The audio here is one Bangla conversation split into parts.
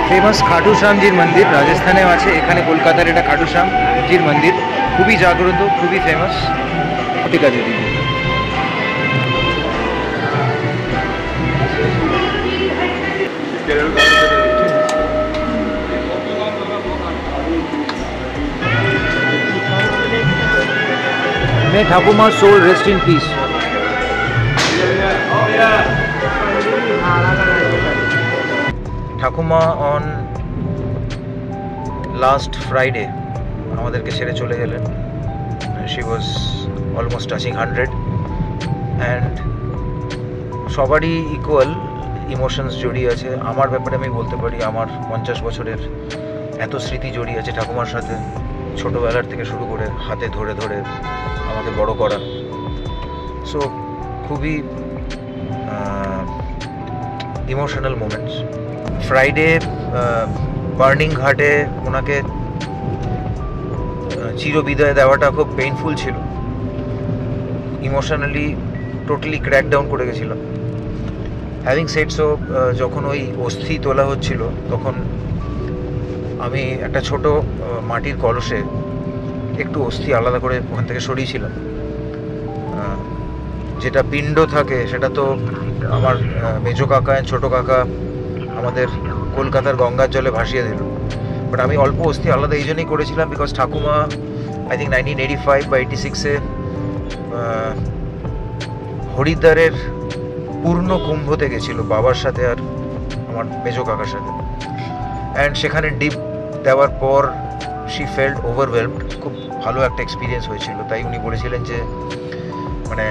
फेमस खाटू श्यामजीर मंदिर राजस्थाने आछे एखाने कलकातार एटा खाटू श्यामजीर मंदिर खूबी जाग्रत खूबी फेमस ठीक है दीदी May Thakuma's soul rest in peace. ঠাকুমা অন লাস্ট ফ্রাইডে আমাদেরকে ছেড়ে চলে গেলেন। She was almost touching 100 and সবারই ইকুয়াল ইমোশনস জড়িয়ে আছে। আমার ব্যাপারে আমি বলতে পারি আমার 50 বছরের এত স্মৃতি জড়িয়ে আছে ঠাকুমার সাথে, ছোটোবেলার থেকে শুরু করে হাতে ধরে ধরে আমাকে বড় করা। সো খুবই ইমোশনাল মোমেন্টস। ফ্রাইডে বার্নিং ঘাটে ওনাকে চিরবিদায় দেওয়াটা খুব পেইনফুল ছিল। ইমোশনালি টোটালি ক্র্যাক ডাউন করে গেছিলাম। হ্যাভিং সেড সো যখন ওই অস্থি তোলা হচ্ছিল তখন আমি একটা ছোট মাটির কলসে একটু অস্থি আলাদা করে ওখান থেকে সরিয়েছিলাম। যেটা পিণ্ড থাকে সেটা তো আমার মেজো কাকা ছোট কাকা আমাদের কলকাতার গঙ্গার জলে ভাসিয়ে দিল, বাট আমি অল্প অস্থি আলাদা এই জন্যই করেছিলাম বিকজ ঠাকুমা আই থিঙ্ক 1985 বা 86-এ হরিদ্বারের পূর্ণ কুম্ভতে গেছিল বাবার সাথে আর আমার মেজো কাকার সাথে। অ্যান্ড সেখানে ডিপ দেওয়ার পর শি ফেল্ট ওভারওয়েলমড। খুব ভালো একটা এক্সপিরিয়েন্স হয়েছিল, তাই উনি বলেছিলেন যে মানে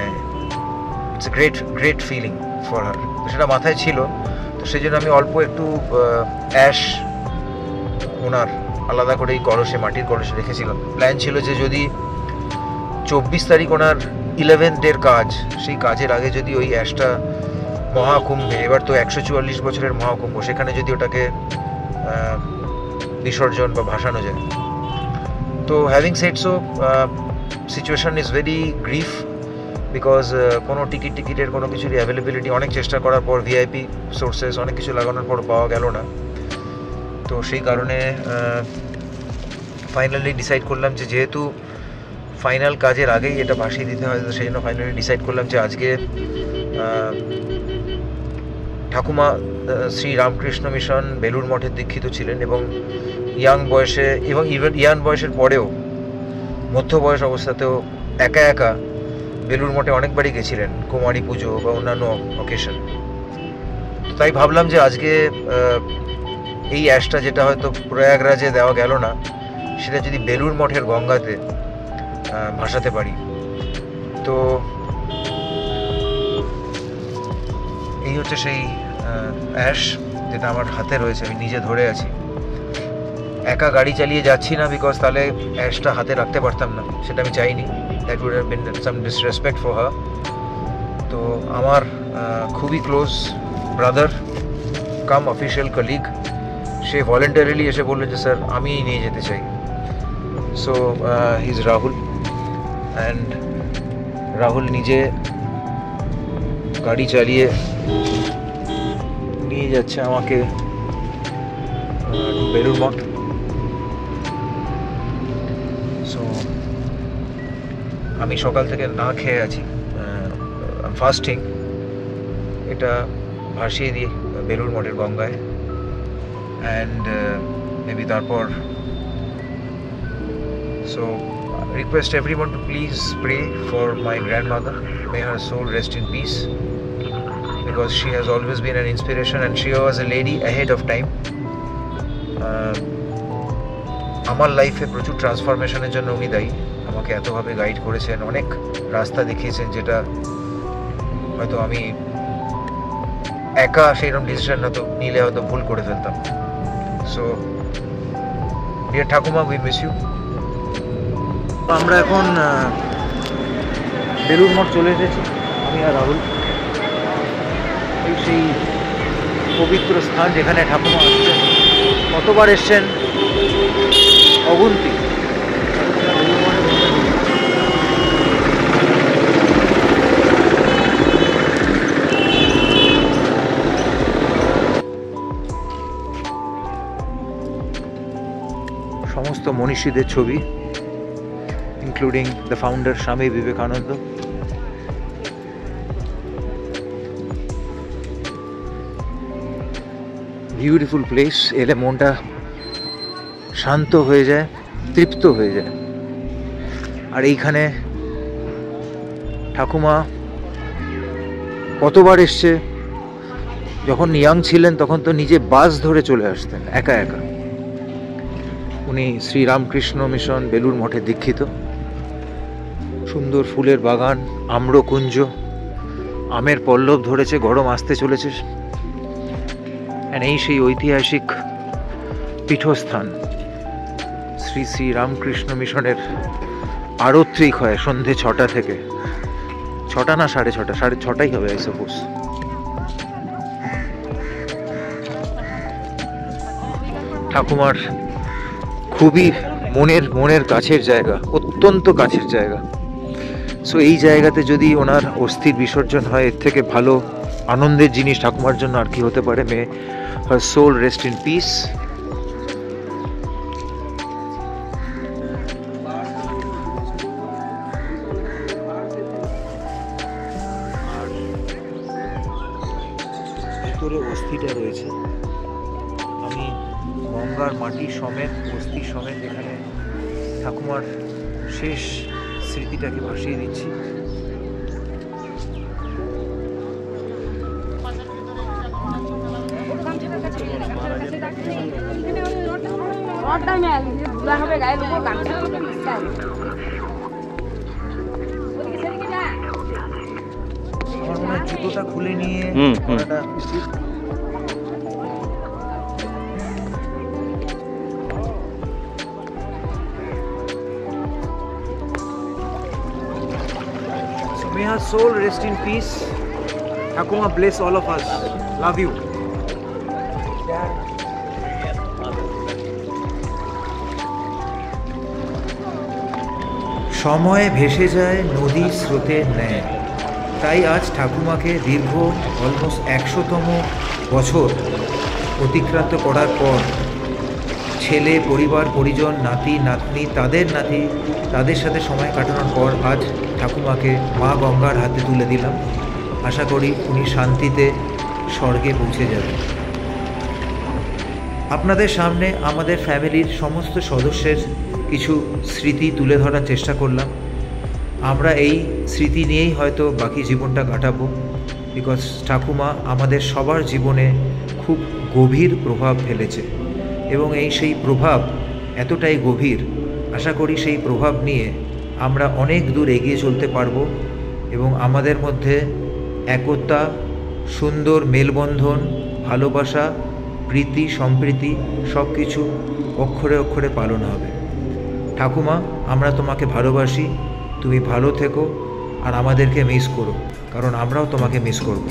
it's a great feeling for her. তো সেটা মাথায় ছিল, তো সেই জন্য আমি অল্প একটু অ্যাশ ওনার আলাদা করে এই কলসে মাটির কলসে রেখেছিলাম। প্ল্যান ছিল যে যদি 24 তারিখ ওনার 11th ডের কাজ, সেই কাজের আগে যদি ওই অ্যাশটা মহাকুম্ভে, এবার তো 144 বছরের মহাকুম্ভ, সেখানে যদি ওটাকে বিসর্জন বা ভাসানো যায়। তো having said so situation is very grief because কোনো টিকিটের কোনো কিছুরই অ্যাভেলেবিলিটি অনেক চেষ্টা করার পর ভিআইপি সোর্সেস অনেক কিছু লাগানোর পর পাওয়া গেল না। তো সেই কারণে ফাইনালি ডিসাইড করলাম যে যেহেতু ফাইনাল কাজের আগেই এটা ভাসিয়ে দিতে হয়, তো সেই জন্য ফাইনালি ডিসাইড করলাম যে আজকে ঠাকুমা শ্রী রামকৃষ্ণ মিশন বেলুর মঠের দীক্ষিত ছিলেন এবং ইয়াং বয়সে এবং ইভেন ইয়াং বয়সের পরেও মধ্য বয়স অবস্থাতেও একা একা বেলুর মঠে অনেকবারই গেছিলেন কুমারী পুজো বা অন্যান্য অকেশন। তাই ভাবলাম যে আজকে এই অ্যাশটা যেটা হয়তো প্রয়াগরাজে দেওয়া গেল না, সেটা যদি বেলুর মঠের গঙ্গাতে ভাসাতে পারি। তো এই হচ্ছে সেই অ্যাশ যেটা আমার হাতে রয়েছে, আমি নিজে ধরে আছি। একা গাড়ি চালিয়ে যাচ্ছি না বিকজ তাহলে অ্যাশটা হাতে রাখতে পারতাম না, সেটা আমি চাইনি। That would have been some disrespect for her. তো আমার খুবই close brother cum official colleague, সে ভলেন্টারিলি এসে বললো যে স্যার আমি নিয়ে যেতে চাই। So he is Rahul, and Rahul নিজে গাড়ি চালিয়ে নিয়ে যাচ্ছে আমাকে বেলুর মঠ। সো আমি সকাল থেকে না খেয়ে আছি, ফাস্টিং। এটা ভাসিয়ে দিই বেলুর মঠের গঙ্গায়, অ্যান্ড মেবি তারপর so request everyone to please pray for my grandmother. May her soul rest in peace because she has always been an inspiration and she was a lady ahead of time. আমার লাইফে প্রচুর ট্রান্সফরমেশনের জন্য উনি দায়ী। আমাকে এতভাবে গাইড করেছেন, অনেক রাস্তা দেখিয়েছেন যেটা হয়তো আমি একা সেইরকম ডিসিশন হয়তো নিলে হয়তো ভুল করে ফেলতাম। সো ডিয়ার ঠাকুমা, উই মিস ইউ। আমরা এখন বেলুর মঠ চলে এসেছি, আমি আর রাহুল। এই সেই পবিত্র স্থান যেখানে ঠাকুমা আসছেন, কতবার এসছেন অগুন্তি। মনীষীদের ছবি, including the founder Swami Vivekananda. Beautiful place, এলে মনটা শান্ত হয়ে যায়, তৃপ্ত হয়ে যায়। আর এইখানে ঠাকুমা কতবার এসছে। যখন ইয়াং ছিলেন তখন তো নিজে বাস ধরে চলে আসতেন একা একা। উনি শ্রীরামকৃষ্ণ মিশন বেলুর মঠে দীক্ষিত। সুন্দর ফুলের বাগান, আম্রকুঞ্জ, আমের পল্লব ধরেছে, গরম আসতে চলেছে। এই সেই ঐতিহাসিক পীঠস্থান। শ্রী শ্রী রামকৃষ্ণ মিশনের আরত্রিক হয় সন্ধে 6টা থেকে। 6টা না 6:30, 6:30 হবে আই সাপোজ। ঠাকুমার খুবই মনের কাছের জায়গা, অত্যন্ত কাছের জায়গা। সো এই জায়গাতে যদি ওনার অস্থির বিসর্জন হয়, এর থেকে ভালো আনন্দের জিনিস ঠাকুমার জন্য আর কি হতে পারে। মে হার সোল রেস্ট ইন পিস। ভিতরে অস্থিটা রয়েছে, আমি গঙ্গার মাটি সমেত, অস্থি সমেত এখানে ঠাকুমার শেষ স্মৃতিটাকে ভাসিয়ে দিচ্ছি। আমার মনে হয় জুতোটা খুলে নিয়ে করাটা উচিত। May her soul rest in peace. Takuma bless all of us. Love you. সময় ভেসে যায় নদী স্রোতের ন্যায়। তাই আজ ঠাকুমাকে দীর্ঘ অলমোস্ট 100তম বছর অতিক্রান্ত করার পর ছেলে, পরিবার, পরিজন, নাতি নাতনি, তাদের সাথে সময় কাটানোর পর আজ ঠাকুমাকে মা গঙ্গার হাতে তুলে দিলাম। আশা করি উনি শান্তিতে স্বর্গে পৌঁছে যাবেন। আপনাদের সামনে আমাদের ফ্যামিলির সমস্ত সদস্যের কিছু স্মৃতি তুলে ধরার চেষ্টা করলাম। আমরা এই স্মৃতি নিয়েই হয়তো বাকি জীবনটা কাটাবো, বিকজ ঠাকুমা আমাদের সবার জীবনে খুব গভীর প্রভাব ফেলেছে এবং সেই প্রভাব এতটাই গভীর, আশা করি সেই প্রভাব নিয়ে আমরা অনেক দূর এগিয়ে চলতে পারবো এবং আমাদের মধ্যে একতা, সুন্দর মেলবন্ধন, ভালোবাসা, প্রীতি, সম্প্রীতি সব কিছু অক্ষরে অক্ষরে পালন হবে। ঠাকুমা, আমরা তোমাকে ভালোবাসি, তুমি ভালো থেকো আর আমাদেরকে মিস করো, কারণ আমরাও তোমাকে মিস করব।